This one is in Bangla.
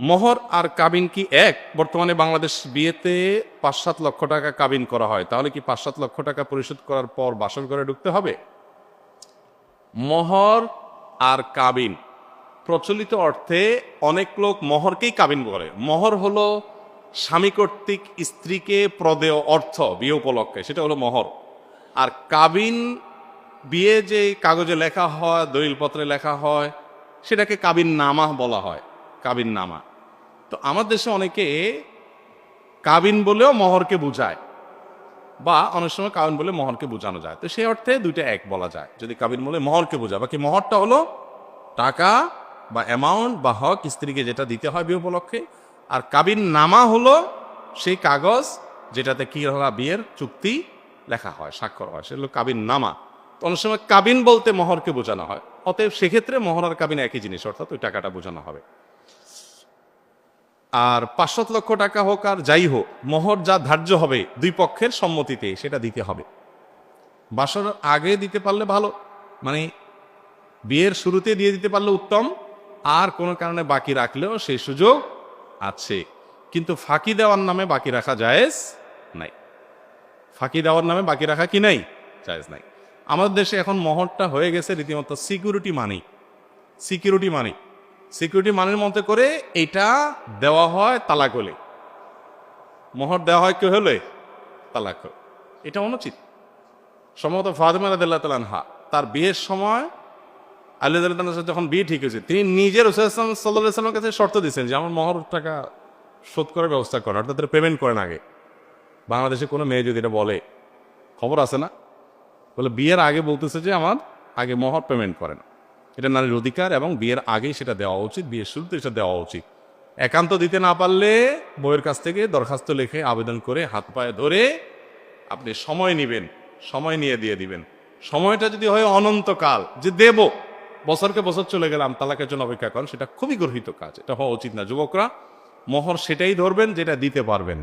মোহর আর কাবিন কি এক? বর্তমানে বাংলাদেশ বিয়েতে ৫-৭ লক্ষ টাকা কাবিন করা হয়, তাহলে কি ৫-৭ লক্ষ টাকা পরিশোধ করার পর বাসর ঘরে ঢুকতে হবে? মোহর আর কাবিন প্রচলিত অর্থে অনেক লোক মোহরকেই কাবিন বলে। মোহর হলো স্বামী কর্তৃক স্ত্রীকে প্রদেয় অর্থ বিয়ে উপলক্ষে, সেটা হলো মোহর। আর কাবিন বিয়ে যে কাগজে লেখা হয়, দলিলপত্রে লেখা হয়, সেটাকে কাবিন নামা বলা হয়। কাবিন নামা। তো আমার দেশে অনেকে কাবিন বলেও মোহরকে বুঝায়, বা অনেক সময় কাবিন বলে মোহরকে বোঝানো যায়। তো সেই অর্থে দুইটা এক বলা যায়। যদি কাবিন বলে মোহরকে বোঝায়, বাকি মোহরটা হলো টাকা বা অ্যামাউন্ট বা হক স্ত্রীকে যেটা দিতে হয় বিয়ে উপলক্ষে। আর কাবিন নামা হলো সেই কাগজ যেটাতে কি বিয়ের চুক্তি লেখা হয়, স্বাক্ষর হয়, সেগুলো কাবিন নামা। তো অনেক সময় কাবিন বলতে মোহরকে বোঝানো হয়। অতএব সেক্ষেত্রে মোহর আর কাবিন একই জিনিস, অর্থাৎ ওই টাকাটা বোঝানো হবে। আর ৫-৭ লক্ষ টাকা হোক আর যাই হোক, মোহর যা ধার্য হবে দুই পক্ষের সম্মতিতে সেটা দিতে হবে। বাসর আগে দিতে পারলে ভালো, মানে বিয়ের শুরুতে দিয়ে দিতে পারলে উত্তম। আর কোনো কারণে বাকি রাখলেও সেই সুযোগ আছে, কিন্তু ফাঁকি দেওয়ার নামে বাকি রাখা জায়েজ নাই। ফাঁকি দেওয়ার নামে বাকি রাখা কি নাই? জায়েজ নাই। আমাদের দেশে এখন মোহরটা হয়ে গেছে রীতিমতো সিকিউরিটি মানি। সিকিউরিটি মানি, সিকিউরিটি মানির মধ্যে করে এটা দেওয়া হয় তালাক হলে। মোহর দেওয়া হয় কেউ হলে তালাক হলে। এটা অনুচিত। সম্ভবত ফাতেমা রাদিয়াল্লাহু তাআলা আনহা তার বিয়ের সময় আলী রাদিয়াল্লাহু তাআলার সাথে যখন বিয়ে ঠিক হয়েছে, তিনি নিজের রাসূল সাল্লাল্লাহু আলাইহি ওয়াসাল্লামের কাছে শর্ত দিয়েছেন যে আমার মোহর টাকা শোধ করার ব্যবস্থা করেন, অর্থাৎ পেমেন্ট করেন আগে। বাংলাদেশে কোনো মেয়ে যদি এটা বলে, খবর আছে না, বলে বিয়ের আগে বলতেছে যে আমার আগে মোহর পেমেন্ট করেন। এটা নারীর অধিকার এবং বিয়ের আগেই সেটা দেওয়া উচিত, বিয়ের শুরুতে সেটা দেওয়া উচিত। একান্ত দিতে না পারলে বউয়ের কাছ থেকে দরখাস্ত লিখে আবেদন করে হাত পায়ে ধরে আপনি সময় নেবেন, সময় নিয়ে দিয়ে দিবেন। সময়টা যদি হয় অনন্তকাল, যে দেব, বছরকে বছর চলে গেলাম তালাকের জন্য অপেক্ষা করেন, সেটা খুবই গর্হিত কাজ, এটা হওয়া উচিত না। যুবকরা মোহর সেটাই ধরবেন যেটা দিতে পারবেন।